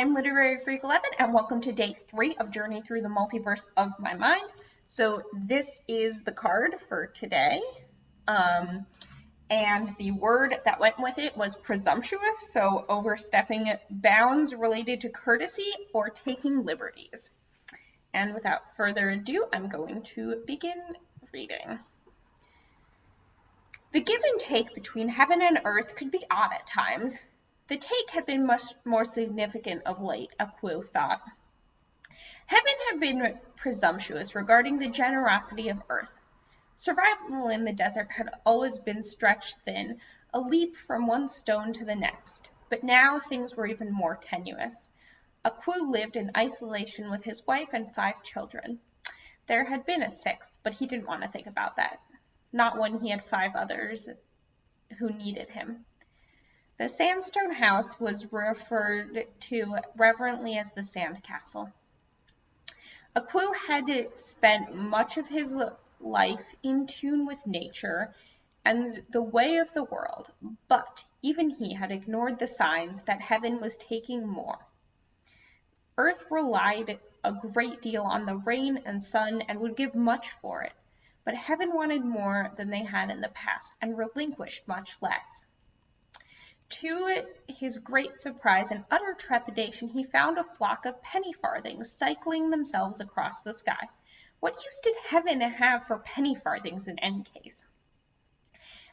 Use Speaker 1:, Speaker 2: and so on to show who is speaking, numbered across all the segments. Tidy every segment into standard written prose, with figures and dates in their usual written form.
Speaker 1: I'm Literary Freak 11 and welcome to day 3 of Journey Through the Multiverse of My Mind. So this is the card for today. And the word that went with it was presumptuous, so overstepping bounds related to courtesy or taking liberties. And without further ado, I'm going to begin reading. The give and take between heaven and earth could be odd at times. The take had been much more significant of late, Aquu thought. Heaven had been presumptuous regarding the generosity of earth. Survival in the desert had always been stretched thin, a leap from one stone to the next, but now things were even more tenuous. Aquu lived in isolation with his wife and 5 children. There had been a 6th, but he didn't want to think about that, not when he had 5 others who needed him. The sandstone house was referred to reverently as the Sand Castle. Aquu had spent much of his life in tune with nature and the way of the world, but even he had ignored the signs that heaven was taking more. Earth relied a great deal on the rain and sun and would give much for it, but heaven wanted more than they had in the past and relinquished much less. To his great surprise and utter trepidation, he found a flock of penny farthings cycling themselves across the sky. What use did heaven have for penny farthings in any case?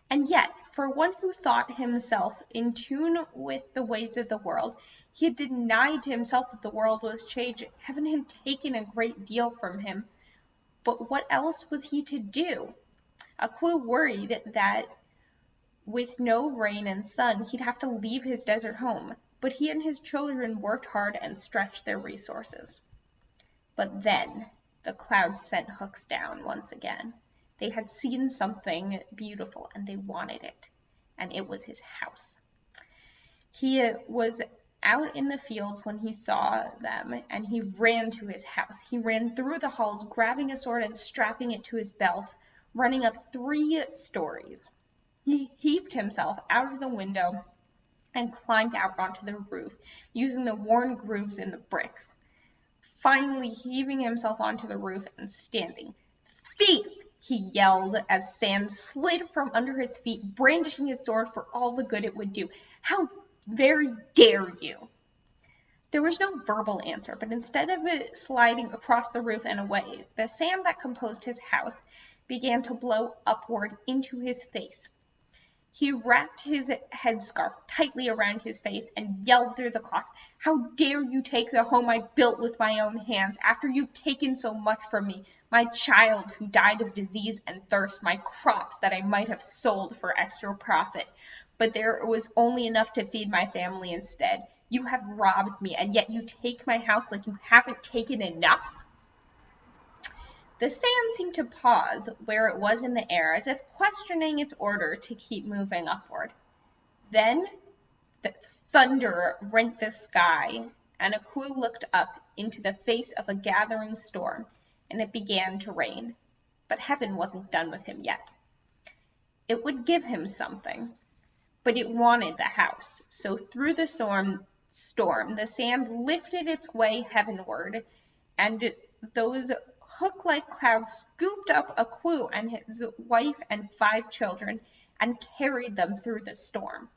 Speaker 1: And yet, for one who thought himself in tune with the ways of the world, he had denied to himself that the world was changing. Heaven had taken a great deal from him, but what else was he to do? Aquu worried that with no rain and sun, he'd have to leave his desert home, but he and his children worked hard and stretched their resources. But then, the clouds sent hooks down once again. They had seen something beautiful, and they wanted it, and it was his house. He was out in the fields when he saw them, and he ran to his house. He ran through the halls, grabbing a sword and strapping it to his belt, running up 3 stories. He heaved himself out of the window and climbed out onto the roof, using the worn grooves in the bricks. Finally heaving himself onto the roof and standing. "Thief!" he yelled as sand slid from under his feet, brandishing his sword for all the good it would do. "How very dare you!" There was no verbal answer, but instead of it sliding across the roof and away, the sand that composed his house began to blow upward into his face. He wrapped his headscarf tightly around his face and yelled through the cloth, "How dare you take the home I built with my own hands, after you've taken so much from me, my child who died of disease and thirst, my crops that I might have sold for extra profit, but there was only enough to feed my family instead. You have robbed me, and yet you take my house like you haven't taken enough?" The sand seemed to pause where it was in the air, as if questioning its order to keep moving upward. Then the thunder rent the sky, and Aquu looked up into the face of a gathering storm, and it began to rain. But heaven wasn't done with him yet. It would give him something, but it wanted the house. So through the storm, the sand lifted its way heavenward, and those hook-like clouds scooped up Aquu and his wife and 5 children and carried them through the storm.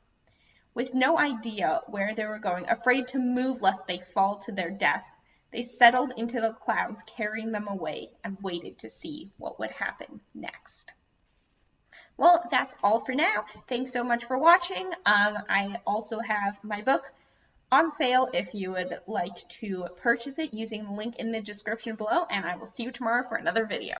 Speaker 1: With no idea where they were going, afraid to move lest they fall to their death, they settled into the clouds, carrying them away, and waited to see what would happen next. Well, that's all for now. Thanks so much for watching. I also have my book on sale if you would like to purchase it using the link in the description below, and I will see you tomorrow for another video.